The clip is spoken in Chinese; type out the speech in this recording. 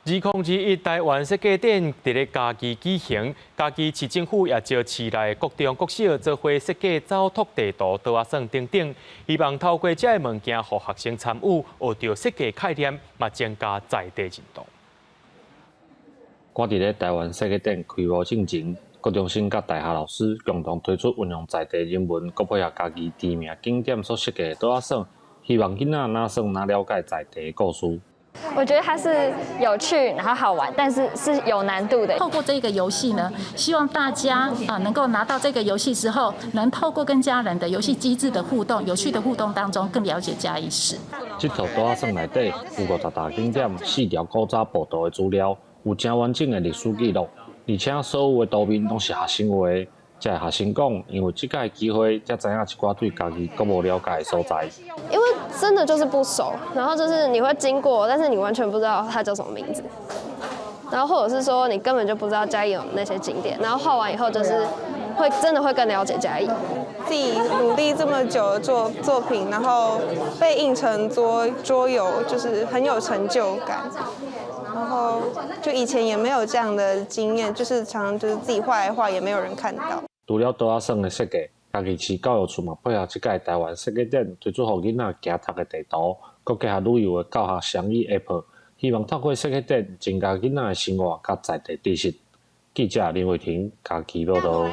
2021台湾设计展伫咧嘉义举行，嘉义市政府也招市内各中国小做伙设计走读地图、图画算等等，希望透过这个物件，互学生参与，学到设计概念，嘛增加在地认同。赶伫咧台湾设计展开幕进前，高中生甲大学老师共同推出运用在地人文，佮配合家己知名景点所设计的图画算，希望囡仔哪算哪了解在地故事。我觉得它是有趣，然后好玩，但是是有难度的。透过这个游戏呢，希望大家能够拿到这个游戏之后，能透过跟家人的游戏机制的互动、有趣的互动当中，更了解嘉义市。这套图画算内底有50大景点、4条古早步道的资料，有真完整的历史记录，而且所有的图面拢是学生画的。这学生讲，因为这个机会，才知影一寡对家己更无了解的所在。因为真的就是不熟，然后就是你会经过，但是你完全不知道它叫什么名字，然后或者是说你根本就不知道嘉义有那些景点，然后画完以后就是真的会更了解嘉义。自己努力这么久做作品，然后被印成桌游，就是很有成就感。然后就以前也没有这样的经验，就是常就是自己画来画也没有人看到。除了图画算的设计，嘉义市教育处嘛配合这届台湾设计展，推出予囡仔行读的地图，佮结合旅游的教学相依 App， 希望透过设计展增加囡仔的生活佮在地知识。记者林伟霆，嘉义报道。